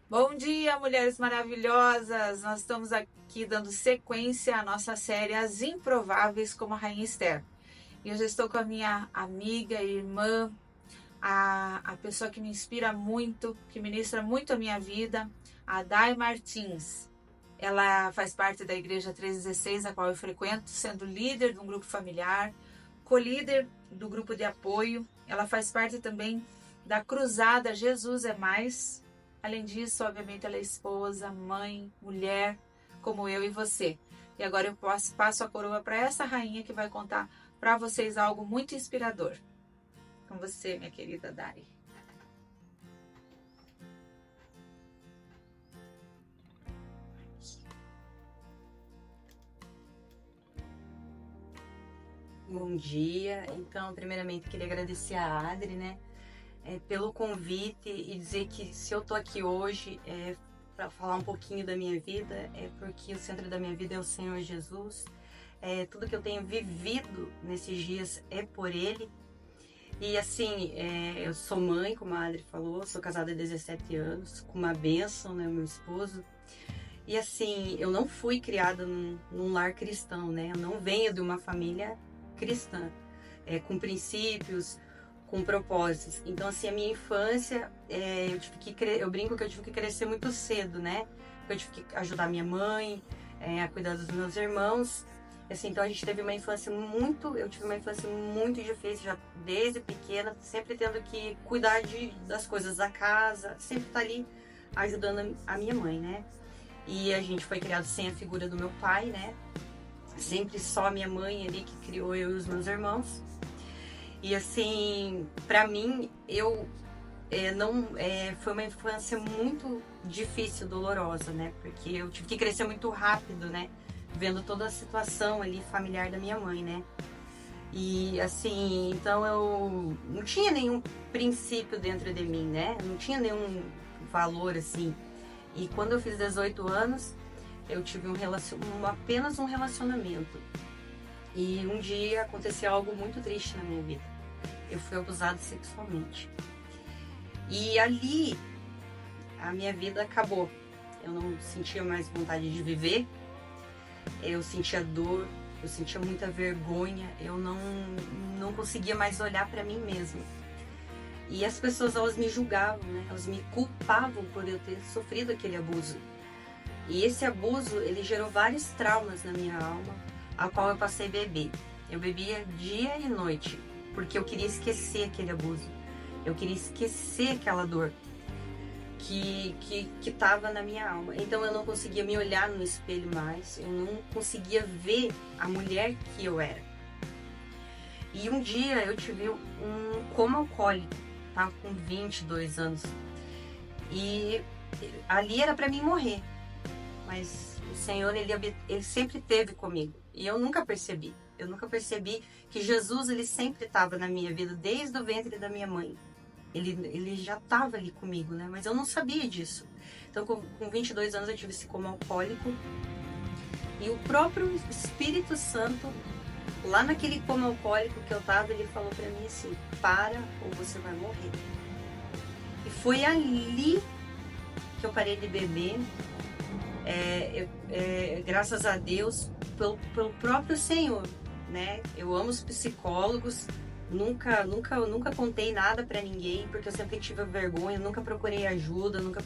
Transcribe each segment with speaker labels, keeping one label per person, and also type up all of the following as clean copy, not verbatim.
Speaker 1: Bom dia, mulheres maravilhosas! Nós estamos aqui dando sequência à nossa série As Improváveis como a Rainha Esther. E eu já estou com a minha amiga e irmã, a pessoa que me inspira muito, que ministra muito a minha vida, a Dai Martins. Ela faz parte da Igreja 316, a qual eu frequento, sendo líder de um grupo familiar, co-líder do grupo de apoio. Ela faz parte também da Cruzada Jesus é Mais. Além disso, obviamente, ela é esposa, mãe, mulher, como eu e você. E agora eu passo a coroa para essa rainha que vai contar para vocês algo muito inspirador. Com você, minha querida Dari.
Speaker 2: Bom dia. Então, primeiramente, queria agradecer a Adri, né, pelo convite e dizer que se eu tô aqui hoje para falar um pouquinho da minha vida, é porque o centro da minha vida é o Senhor Jesus. Tudo que eu tenho vivido nesses dias é por Ele. E assim, eu sou mãe, como a Adri falou, sou casada há 17 anos, com uma bênção, né, meu esposo. E assim, eu não fui criada num lar cristão, né? Eu não venho de uma família cristã, com princípios, com propósitos. Então, assim, a minha infância, eu brinco que eu tive que crescer muito cedo, né? Eu tive que ajudar minha mãe, a cuidar dos meus irmãos. Assim, então a gente teve uma infância eu tive uma infância muito difícil, já desde pequena, sempre tendo que cuidar das coisas da casa, sempre estar ali ajudando a minha mãe, né? E a gente foi criado sem a figura do meu pai, né? Sempre só a minha mãe ali que criou eu e os meus irmãos. E assim, pra mim, foi uma infância muito difícil, dolorosa, né? Porque eu tive que crescer muito rápido, né? Vendo toda a situação ali familiar da minha mãe, né? E assim, então eu não tinha nenhum princípio dentro de mim, né? Não tinha nenhum valor assim. E quando eu fiz 18 anos, eu tive apenas um relacionamento. E um dia aconteceu algo muito triste na minha vida. Eu fui abusada sexualmente. E ali, a minha vida acabou. Eu não sentia mais vontade de viver. Eu sentia dor, eu sentia muita vergonha. Eu não conseguia mais olhar para mim mesma. E as pessoas, elas me julgavam, né? Elas me culpavam por eu ter sofrido aquele abuso. E esse abuso, ele gerou vários traumas na minha alma, a qual eu passei a beber. Eu bebia dia e noite, porque eu queria esquecer aquele abuso. Eu queria esquecer aquela dor que estava na minha alma. Então eu não conseguia me olhar no espelho mais, eu não conseguia ver a mulher que eu era. E um dia eu tive um coma alcoólico, tava com 22 anos. E ali era para mim morrer. Mas o Senhor, ele sempre esteve comigo. E eu nunca percebi. Eu nunca percebi que Jesus, ele sempre estava na minha vida, desde o ventre da minha mãe. Ele já estava ali comigo, né? Mas eu não sabia disso. Então, com 22 anos, eu tive esse coma alcoólico. E o próprio Espírito Santo, lá naquele coma alcoólico que eu estava, ele falou para mim assim: para ou você vai morrer. E foi ali que eu parei de beber. Graças a Deus, pelo próprio Senhor, né? Eu amo os psicólogos, nunca contei nada para ninguém, porque eu sempre tive vergonha, nunca procurei ajuda, nunca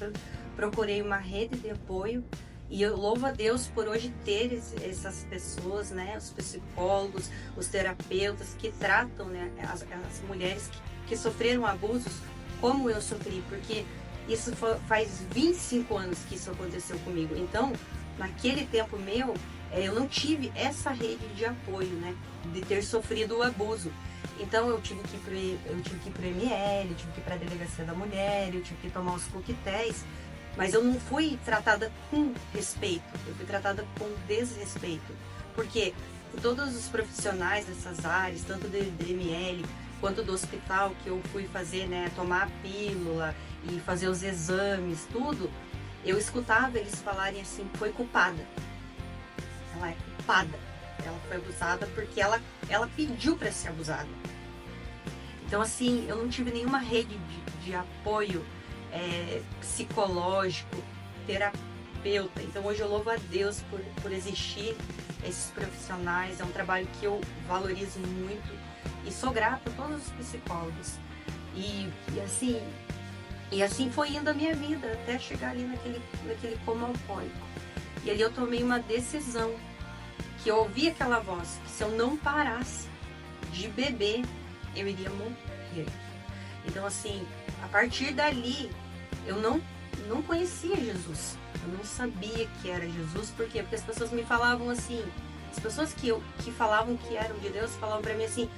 Speaker 2: procurei uma rede de apoio. E eu louvo a Deus por hoje ter essas pessoas, né? Os psicólogos, os terapeutas que tratam, né? As mulheres que sofreram abusos como eu sofri, porque isso faz 25 anos que isso aconteceu comigo. Então, naquele tempo meu, eu não tive essa rede de apoio, né? De ter sofrido o abuso. Então, eu tive que ir pro ML, eu tive que ir para a Delegacia da Mulher, eu tive que tomar os coquetéis. Mas eu não fui tratada com respeito, eu fui tratada com desrespeito. Porque todos os profissionais dessas áreas, tanto do ML quanto do hospital que eu fui fazer, né, tomar a pílula e fazer os exames, tudo, eu escutava eles falarem assim: foi culpada. Ela é culpada. Ela foi abusada porque ela pediu para ser abusada. Então, assim, eu não tive nenhuma rede de apoio psicológico, terapeuta. Então hoje eu louvo a Deus por existir esses profissionais. É um trabalho que eu valorizo muito e sou grata a todos os psicólogos. E assim foi indo a minha vida até chegar ali naquele coma alcoólico. E ali eu tomei uma decisão, que eu ouvi aquela voz, que se eu não parasse de beber, eu iria morrer. Então assim, a partir dali, eu não conhecia Jesus. Eu não sabia que era Jesus. Por quê? Porque as pessoas me falavam assim, as pessoas que falavam que eram de Deus, falavam pra mim assim: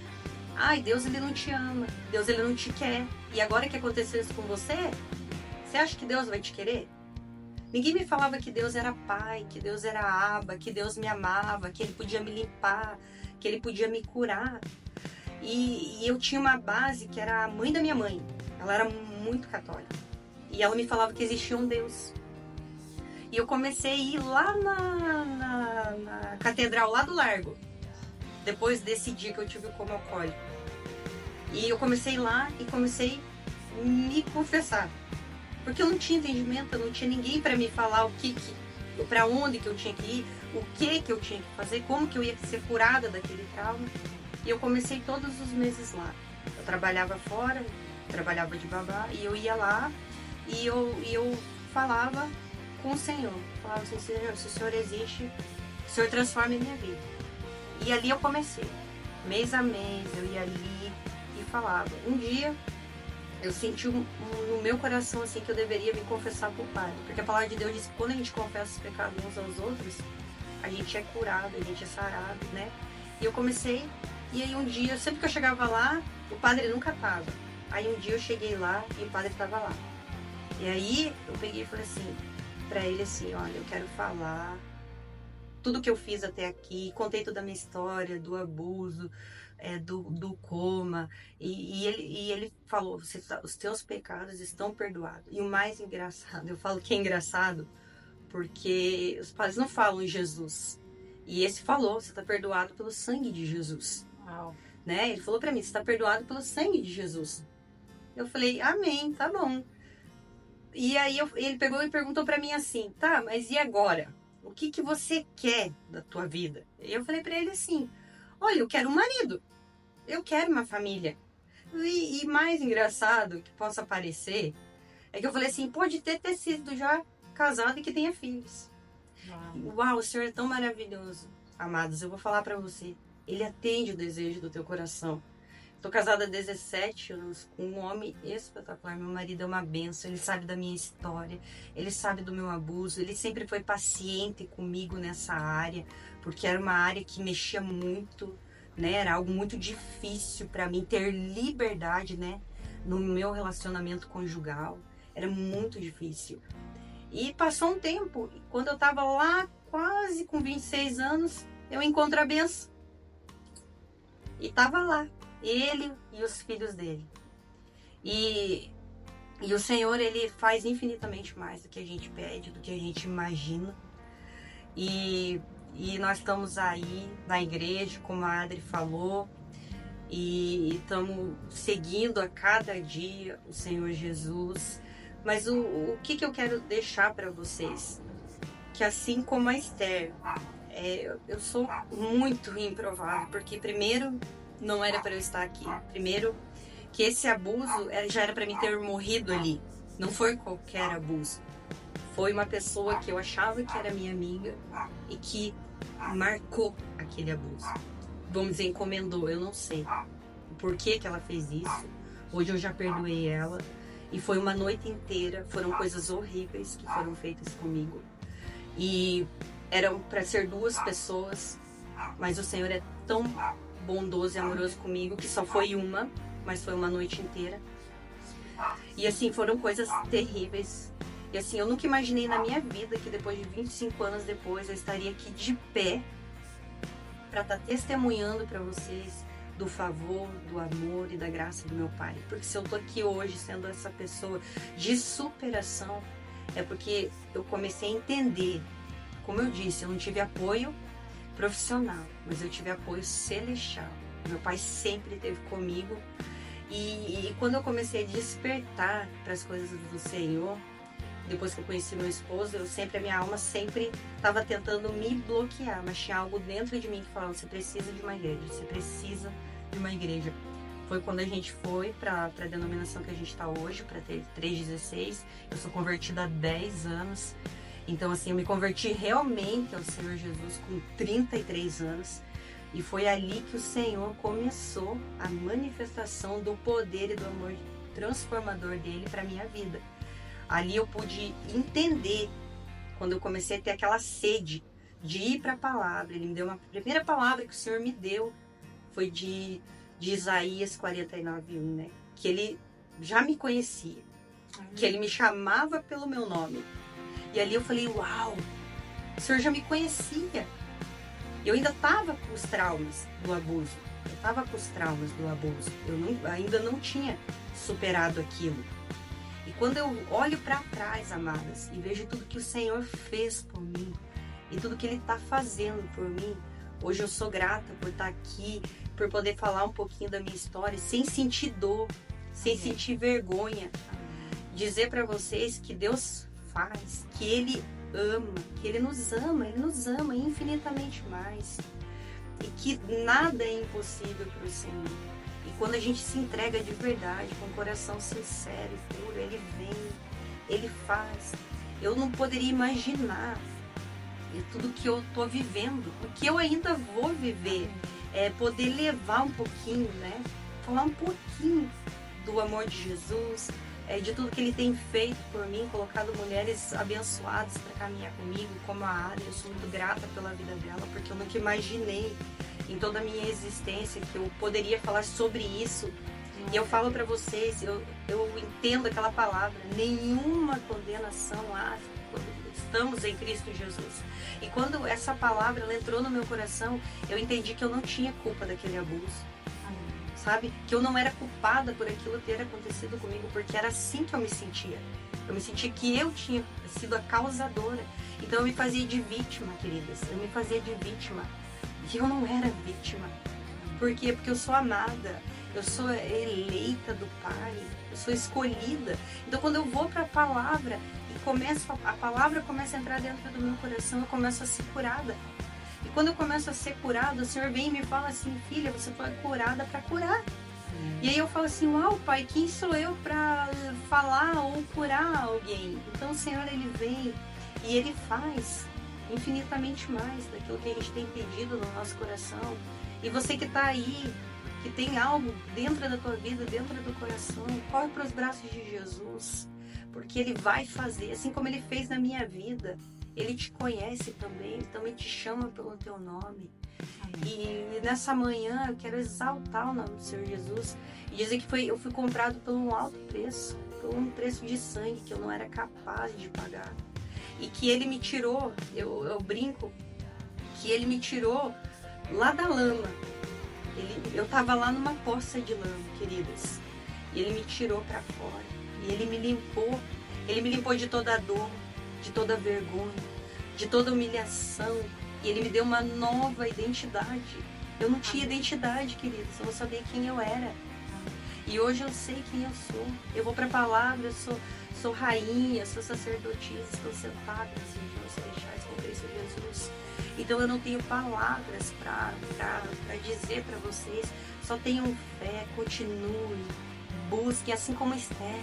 Speaker 2: ai, Deus ele não te ama, Deus ele não te quer. E agora que aconteceu isso com você, você acha que Deus vai te querer? Ninguém me falava que Deus era pai, que Deus era aba, que Deus me amava, que ele podia me limpar, que ele podia me curar. E eu tinha uma base que era a mãe da minha mãe. Ela era muito católica. E ela me falava que existia um Deus. E eu comecei a ir lá na catedral, lá do Largo, depois desse dia que eu tive o coma alcoólico. E eu comecei lá e comecei a me confessar. Porque eu não tinha entendimento, eu não tinha ninguém para me falar para onde que eu tinha que ir, o que eu tinha que fazer, como que eu ia ser curada daquele trauma. E eu comecei todos os meses lá. Eu trabalhava fora, trabalhava de babá, e eu ia lá e eu falava com o Senhor. Falava assim: Senhor, se o Senhor existe, o Senhor transforma a minha vida. E ali eu comecei. Mês a mês eu ia ali e falava. Um dia eu senti no meu coração assim que eu deveria me confessar pro Pai. Porque a palavra de Deus diz que quando a gente confessa os pecados uns aos outros, a gente é curado, a gente é sarado, né? E eu comecei, e aí um dia, sempre que eu chegava lá, o padre nunca tava. Aí um dia eu cheguei lá e o padre tava lá. E aí eu peguei e falei assim pra ele assim: olha, eu quero falar tudo que eu fiz até aqui, contei toda a minha história do abuso, do coma, e ele falou: os teus pecados estão perdoados. E o mais engraçado, eu falo que é engraçado porque os padres não falam em Jesus, e esse falou: você está perdoado pelo sangue de Jesus.
Speaker 1: Uau.
Speaker 2: Né? Ele falou para mim: você está perdoado pelo sangue de Jesus. Eu falei: amém, tá bom. E aí ele pegou e perguntou para mim assim: tá, mas e agora? O que você quer da tua vida? Eu falei para ele assim: olha, eu quero um marido, eu quero uma família. E mais engraçado que possa parecer é que eu falei assim: pode ter sido já casado e que tenha filhos. Uau, o Senhor é tão maravilhoso. Amados, eu vou falar para você, Ele atende o desejo do teu coração. Tô casada há 17 anos com um homem espetacular. Meu marido é uma bênção, ele sabe da minha história, ele sabe do meu abuso, ele sempre foi paciente comigo nessa área, porque era uma área que mexia muito, né? Era algo muito difícil para mim ter liberdade, né? No meu relacionamento conjugal, era muito difícil. E passou um tempo, quando eu tava lá quase com 26 anos, eu encontro a benção. E tava lá ele e os filhos dele. E o Senhor, ele faz infinitamente mais do que a gente pede, do que a gente imagina. E nós estamos aí na igreja, como a Adri falou, e estamos seguindo a cada dia o Senhor Jesus. Mas o que eu quero deixar para vocês? Que assim como a Esther, eu sou muito improvável, porque primeiro, não era para eu estar aqui. Primeiro, que esse abuso já era para mim ter morrido ali. Não foi qualquer abuso. Foi uma pessoa que eu achava que era minha amiga e que marcou aquele abuso. Vamos dizer, encomendou, eu não sei o porquê que ela fez isso. Hoje eu já perdoei ela. E foi uma noite inteira, foram coisas horríveis que foram feitas comigo. E eram para ser 2 pessoas, mas o Senhor é tão bondoso e amoroso comigo, que só foi uma, mas foi uma noite inteira. E assim, foram coisas terríveis. E assim, eu nunca imaginei na minha vida que depois de 25 anos depois eu estaria aqui de pé para estar testemunhando para vocês do favor, do amor e da graça do meu Pai. Porque se eu tô aqui hoje sendo essa pessoa de superação, é porque eu comecei a entender. Como eu disse, eu não tive apoio profissional, mas eu tive apoio celestial. Meu Pai sempre esteve comigo E quando eu comecei a despertar para as coisas do Senhor, depois que eu conheci meu esposo, a minha alma sempre estava tentando me bloquear, mas tinha algo dentro de mim que falava: você precisa de uma igreja, você precisa de uma igreja. Foi quando a gente foi para a denominação que a gente está hoje, para ter 316. Eu sou convertida há 10 anos. Então, assim, eu me converti realmente ao Senhor Jesus com 33 anos. E foi ali que o Senhor começou a manifestação do poder e do amor transformador dele para minha vida. Ali eu pude entender, quando eu comecei a ter aquela sede de ir para a palavra. Ele me deu a primeira palavra que o Senhor me deu foi de Isaías 49:1, né? Que ele já me conhecia, que ele me chamava pelo meu nome. E ali eu falei: uau, o Senhor já me conhecia. Eu ainda estava com os traumas do abuso. Eu ainda não tinha superado aquilo. E quando eu olho para trás, amadas, e vejo tudo que o Senhor fez por mim e tudo que Ele está fazendo por mim, hoje eu sou grata por estar aqui, por poder falar um pouquinho da minha história, sem sentir dor, sem sentir vergonha. Dizer para vocês que Deus faz, que Ele ama, que Ele nos ama infinitamente mais. E que nada é impossível para o Senhor. E quando a gente se entrega de verdade, com o coração sincero e puro, Ele vem, Ele faz. Eu não poderia imaginar tudo que eu estou vivendo, o que eu ainda vou viver, poder levar um pouquinho, né? Falar um pouquinho do amor de Jesus, de tudo que Ele tem feito por mim, colocado mulheres abençoadas para caminhar comigo, como a Ada. Eu sou muito grata pela vida dela, porque eu nunca imaginei em toda a minha existência que eu poderia falar sobre isso. E eu falo para vocês, eu entendo aquela palavra: nenhuma condenação há quando estamos em Cristo Jesus. E quando essa palavra ela entrou no meu coração, eu entendi que eu não tinha culpa daquele abuso. Sabe? Que eu não era culpada por aquilo ter acontecido comigo, porque era assim que eu me sentia. Eu me sentia que eu tinha sido a causadora. Então eu me fazia de vítima, queridas. Eu me fazia de vítima. E eu não era vítima. Por quê? Porque eu sou amada. Eu sou eleita do Pai. Eu sou escolhida. Então quando eu vou para a palavra e a palavra começa a entrar dentro do meu coração, eu começo a ser curada. E quando eu começo a ser curada, o Senhor vem e me fala assim: filha, você foi curada para curar. E aí eu falo assim: uau, Pai, quem sou eu para falar ou curar alguém? Então o Senhor, Ele vem e Ele faz infinitamente mais daquilo que a gente tem pedido no nosso coração. E você que está aí, que tem algo dentro da tua vida, dentro do coração, corre para os braços de Jesus, porque Ele vai fazer, assim como Ele fez na minha vida. Ele te conhece também, Ele também te chama pelo teu nome. E nessa manhã eu quero exaltar o nome do Senhor Jesus e dizer que eu fui comprado por um alto preço, por um preço de sangue que eu não era capaz de pagar. E que Ele me tirou, eu brinco, que Ele me tirou lá da lama. Eu estava lá numa poça de lama, queridas. E Ele me tirou para fora. E Ele me limpou. Ele me limpou de toda a dor, de toda a vergonha, de toda a humilhação. E Ele me deu uma nova identidade. Eu não tinha identidade, queridos. Eu não sabia quem eu era. E hoje eu sei quem eu sou. Eu vou para a palavra, eu sou rainha, sou sacerdotisa, estou sentada nas regiões celestiais com Cristo Jesus. Então eu não tenho palavras para dizer para vocês. Só tenham fé, continue, busquem, assim como Esther.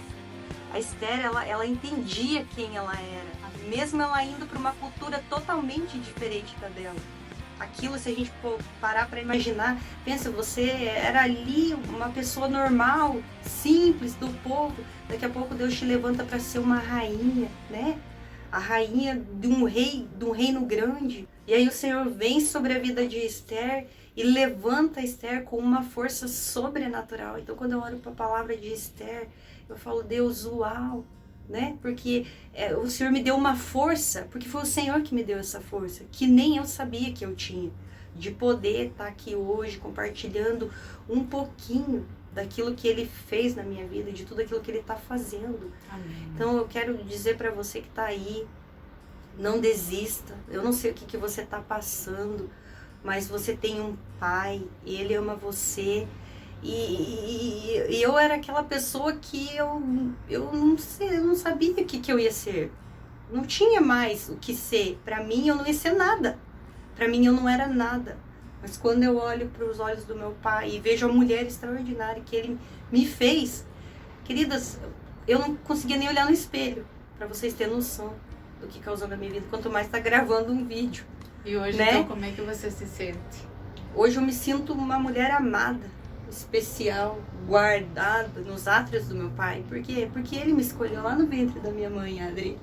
Speaker 2: A Esther, ela entendia quem ela era, mesmo ela indo para uma cultura totalmente diferente da dela. Aquilo, se a gente parar para imaginar, pensa, você era ali uma pessoa normal, simples, do povo. Daqui a pouco Deus te levanta para ser uma rainha, né? A rainha de um reino grande. E aí o Senhor vem sobre a vida de Esther e levanta Esther com uma força sobrenatural. Então quando eu olho para a palavra de Esther, eu falo: Deus, uau, né? Porque o Senhor me deu uma força, porque foi o Senhor que me deu essa força, que nem eu sabia que eu tinha, de poder estar aqui hoje compartilhando um pouquinho daquilo que Ele fez na minha vida, de tudo aquilo que Ele está fazendo. Amém. Então eu quero dizer para você que está aí, não desista. Eu não sei o que você está passando, mas você tem um Pai, Ele ama você. E eu era aquela pessoa que eu não sei, eu não sabia o que eu ia ser. Não tinha mais o que ser. Para mim, eu não ia ser nada. Para mim, eu não era nada. Mas quando eu olho para os olhos do meu pai e vejo a mulher extraordinária que ele me fez, queridas, eu não conseguia nem olhar no espelho, para vocês terem noção do que causou na minha vida, quanto mais tá gravando um vídeo.
Speaker 1: E hoje,
Speaker 2: né?
Speaker 1: então, como é que você se sente?
Speaker 2: Hoje eu me sinto uma mulher amada, especial, guardada nos átrios do meu pai. Por quê? Porque ele me escolheu lá no ventre da minha mãe, Adri.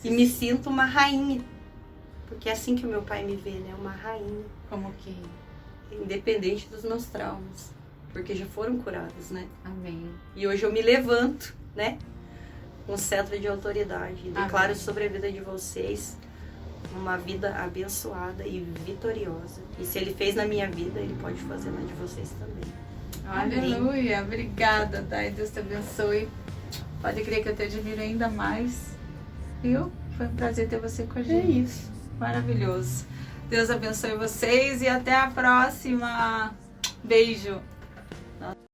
Speaker 2: E me sinto uma rainha. Porque é assim que o meu pai me vê, né? Uma rainha.
Speaker 1: Como que?
Speaker 2: Independente dos meus traumas. Porque já foram curados, né?
Speaker 1: Amém.
Speaker 2: E hoje eu me levanto, né? Com cetro de autoridade. E declaro sobre a vida de vocês uma vida abençoada e vitoriosa. E se ele fez na minha vida, ele pode fazer na de vocês também.
Speaker 1: Aleluia. Obrigada, Dai. Deus te abençoe. Pode crer que eu te admiro ainda mais. Viu? Foi um prazer ter você com a gente.
Speaker 2: É isso.
Speaker 1: Maravilhoso. Deus abençoe vocês e até a próxima. Beijo.